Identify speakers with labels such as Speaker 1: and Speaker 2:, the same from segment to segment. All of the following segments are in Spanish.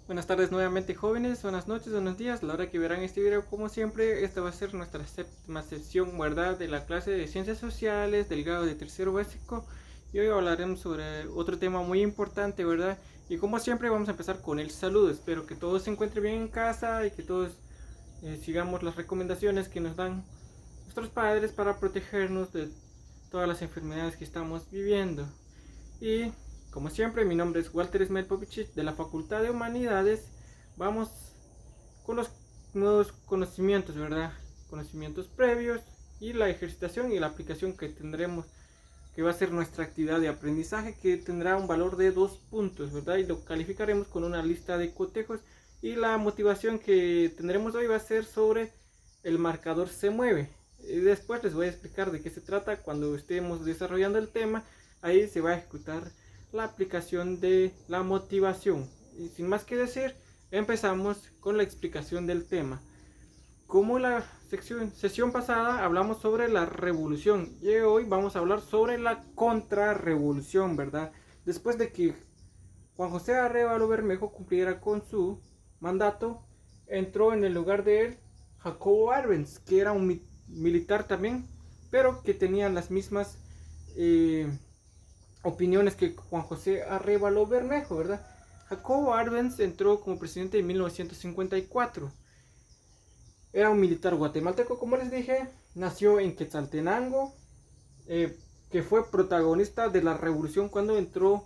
Speaker 1: Buenas tardes nuevamente, jóvenes, buenas noches, buenos días. La hora que verán este video, como siempre, esta va a ser nuestra séptima sesión, ¿verdad? De la clase de Ciencias Sociales del grado de tercero básico. Y hoy hablaremos sobre otro tema muy importante, ¿verdad? Y como siempre vamos a empezar con el saludo. Espero que todos se encuentren bien en casa y que todos sigamos las recomendaciones que nos dan nuestros padres para protegernos de todas las enfermedades que estamos viviendo. Y como siempre, mi nombre es Walter Smelpovich de la Facultad de Humanidades. Vamos con los nuevos conocimientos, ¿verdad? Conocimientos previos y la ejercitación y la aplicación que tendremos, que va a ser nuestra actividad de aprendizaje, que tendrá un valor de 2 puntos, ¿verdad? Y lo calificaremos con una lista de cotejos. Y la motivación que tendremos hoy va a ser sobre el marcador se mueve. Y después les voy a explicar de qué se trata cuando estemos desarrollando el tema. Ahí se va a ejecutar la aplicación de la motivación. Y sin más que decir, empezamos con la explicación del tema. Como la sesión pasada hablamos sobre la revolución y hoy vamos a hablar sobre la contrarrevolución, ¿verdad? Después de que Juan José Arévalo Bermejo cumpliera con su mandato, entró en el lugar de él Jacobo Arbenz, que era un militar también, pero que tenía las mismas opiniones que Juan José Arévalo Bermejo, ¿verdad? Jacobo Arbenz entró como presidente en 1954. Era un militar guatemalteco, como les dije, nació en Quetzaltenango, que fue protagonista de la revolución cuando entró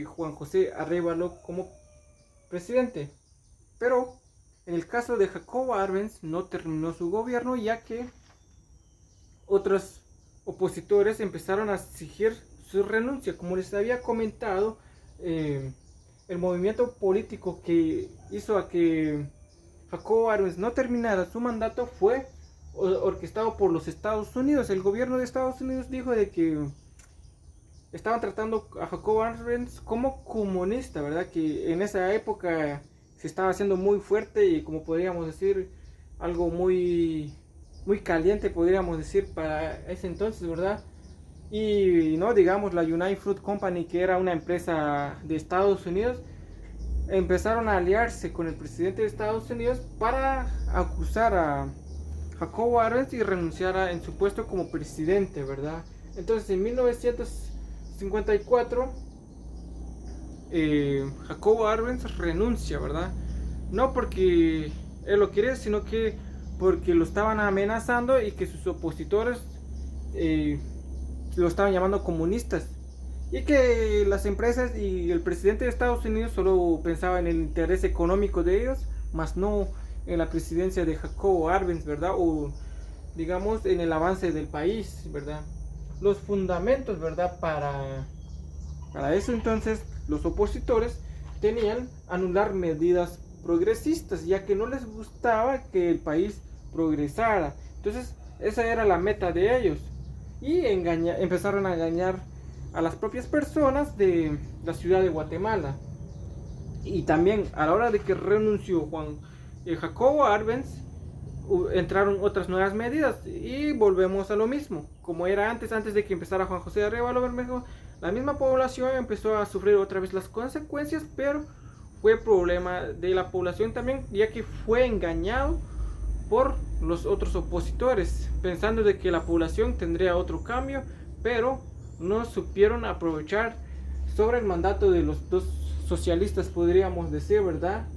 Speaker 1: Juan José Arévalo como presidente. Pero en el caso de Jacobo Arbenz no terminó su gobierno, ya que otros opositores empezaron a exigir su renuncia. Como les había comentado, el movimiento político que hizo a que Jacobo Arbenz no terminara su mandato fue orquestado por los Estados Unidos. El gobierno de Estados Unidos dijo de que estaban tratando a Jacobo Arbenz como comunista, ¿verdad? Que en esa época se estaba haciendo muy fuerte y, como podríamos decir, algo muy caliente, podríamos decir, para ese entonces, ¿verdad? Y no, digamos, la United Fruit Company, que era una empresa de Estados Unidos, empezaron a aliarse con el presidente de Estados Unidos para acusar a Jacobo Arbenz y renunciara en su puesto como presidente, ¿verdad? Entonces en 1954 Jacobo Arbenz renuncia, ¿verdad? No porque él lo quiere, sino que porque lo estaban amenazando y que sus opositores eh, lo estaban llamando comunistas. Y que las empresas y el presidente de Estados Unidos solo pensaba en el interés económico de ellos, más no en la presidencia de Jacobo Arbenz, ¿verdad? O digamos en el avance del país, ¿verdad? Los fundamentos, ¿verdad? Para eso entonces los opositores tenían anular medidas progresistas, ya que no les gustaba que el país progresara. Entonces esa era la meta de ellos. Y empezaron a engañar a las propias personas de la ciudad de Guatemala. Y también a la hora de que renunció Jacobo Arbenz, entraron otras nuevas medidas y volvemos a lo mismo. Como era antes de que empezara Juan José Arévalo Bermejo, la misma población empezó a sufrir otra vez las consecuencias, pero fue problema de la población también, ya que fue engañado por los otros opositores, pensando de que la población tendría otro cambio, pero no supieron aprovechar sobre el mandato de los dos socialistas, podríamos decir, ¿verdad?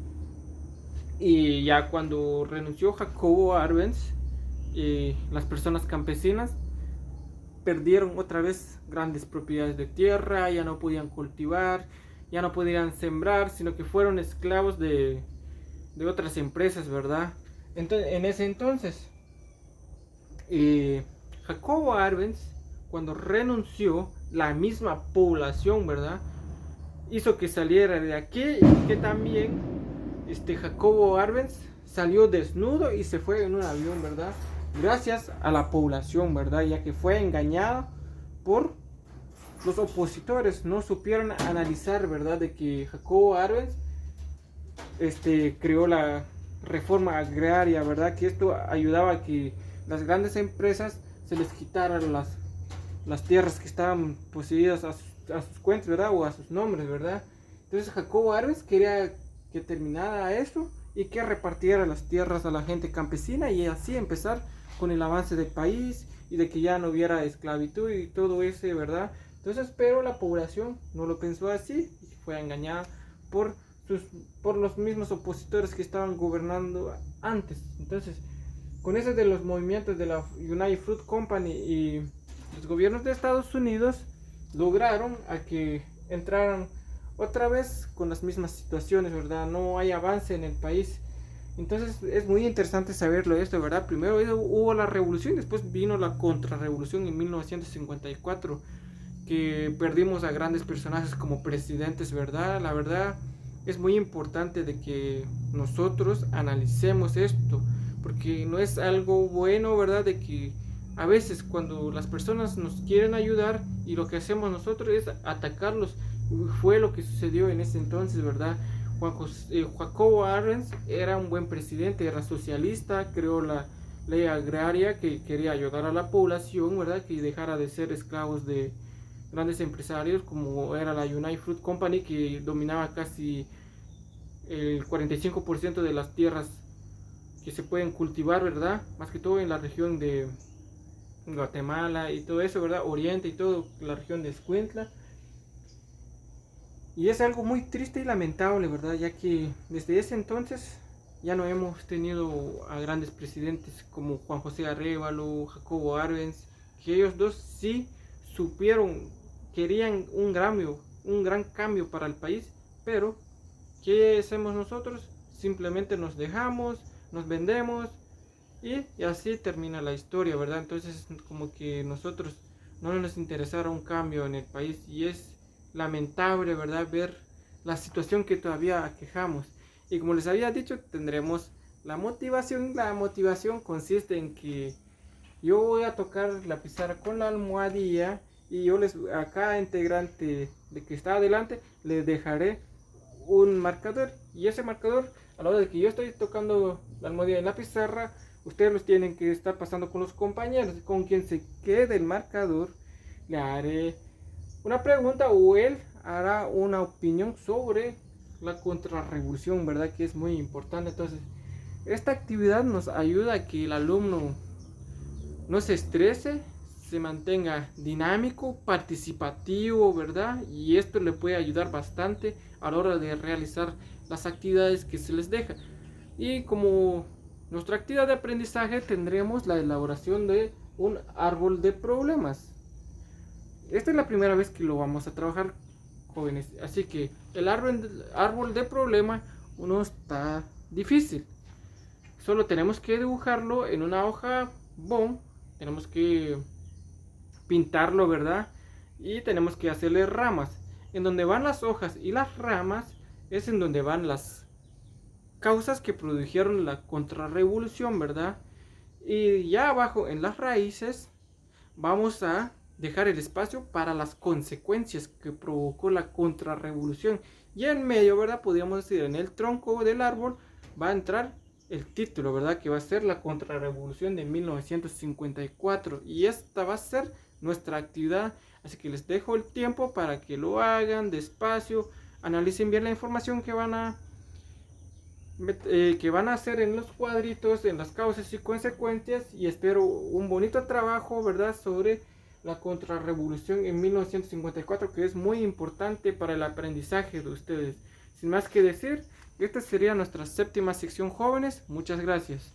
Speaker 1: Y ya cuando renunció Jacobo Arbenz, las personas campesinas perdieron otra vez grandes propiedades de tierra, ya no podían cultivar, ya no podían sembrar, sino que fueron esclavos de otras empresas, ¿verdad? Entonces, en ese entonces, Jacobo Arbenz, cuando renunció, la misma población, ¿verdad? Hizo que saliera de aquí y que también Jacobo Arbenz salió desnudo y se fue en un avión, ¿verdad? Gracias a la población, ¿verdad? Ya que fue engañada por los opositores. No supieron analizar, ¿verdad? De que Jacobo Arbenz creó la reforma agraria, ¿verdad? Que esto ayudaba a que las grandes empresas se les quitaran las tierras que estaban poseídas a sus cuentas, ¿verdad? O a sus nombres, ¿verdad? Entonces Jacobo Arbenz quería que terminara eso y que repartiera las tierras a la gente campesina y así empezar con el avance del país y de que ya no hubiera esclavitud y todo ese, ¿verdad? Entonces, pero la población no lo pensó así y fue engañada por sus, por los mismos opositores que estaban gobernando antes. Entonces, con eso de los movimientos de la United Fruit Company y los gobiernos de Estados Unidos lograron a que entraran otra vez con las mismas situaciones, ¿verdad? No hay avance en el país. Entonces es muy interesante saberlo esto, ¿verdad? Primero hubo la revolución, después vino la contrarrevolución en 1954, que perdimos a grandes personajes como presidentes, ¿verdad? La verdad es muy importante de que nosotros analicemos esto, porque no es algo bueno, ¿verdad? De que a veces cuando las personas nos quieren ayudar y lo que hacemos nosotros es atacarlos, fue lo que sucedió en ese entonces, ¿verdad? Jacobo Arbenz era un buen presidente, era socialista, creó la ley agraria que quería ayudar a la población, ¿verdad? Que dejara de ser esclavos de grandes empresarios como era la United Fruit Company, que dominaba casi el 45% de las tierras que se pueden cultivar, ¿verdad? Más que todo en la región de Guatemala y todo eso, ¿verdad? Oriente y todo, la región de Escuintla. Y es algo muy triste y lamentable, ¿verdad? Ya que desde ese entonces ya no hemos tenido a grandes presidentes como Juan José Arévalo, Jacobo Arbenz, que ellos dos sí supieron, querían un gran cambio para el país, pero ¿qué hacemos nosotros? Simplemente nos dejamos, nos vendemos y así termina la historia, ¿verdad? Entonces como que nosotros no nos interesara un cambio en el país y es lamentable, ¿verdad? Ver la situación que todavía aquejamos. Y como les había dicho, tendremos la motivación. La motivación consiste en que yo voy a tocar la pizarra con la almohadilla y yo les, a cada integrante de que está adelante, les dejaré un marcador. Y ese marcador, a la hora de que yo estoy tocando la almohadilla en la pizarra, ustedes los tienen que estar pasando con los compañeros. Con quien se quede el marcador, le haré una pregunta o él hará una opinión sobre la contrarrevolución, ¿verdad? Que es muy importante. Entonces, esta actividad nos ayuda a que el alumno no se estrese, se mantenga dinámico, participativo, ¿verdad? Y esto le puede ayudar bastante a la hora de realizar las actividades que se les deja. Y como nuestra actividad de aprendizaje tendremos la elaboración de un árbol de problemas. Esta es la primera vez que lo vamos a trabajar, jóvenes, así que el árbol de problema no está difícil. Solo tenemos que dibujarlo en una hoja bond, tenemos que pintarlo, ¿verdad? Y tenemos que hacerle ramas. En donde van las hojas y las ramas es en donde van las causas que produjeron la contrarrevolución, ¿verdad? Y ya abajo en las raíces vamos a dejar el espacio para las consecuencias que provocó la contrarrevolución. Y en medio, ¿verdad? Podríamos decir, en el tronco del árbol va a entrar el título, ¿verdad? Que va a ser la contrarrevolución de 1954. Y esta va a ser nuestra actividad. Así que les dejo el tiempo para que lo hagan despacio, analicen bien la información que van a hacer en los cuadritos, en las causas y consecuencias, y espero un bonito trabajo, ¿verdad?, sobre la contrarrevolución en 1954, que es muy importante para el aprendizaje de ustedes. Sin más que decir, esta sería nuestra séptima sección, jóvenes. Muchas gracias.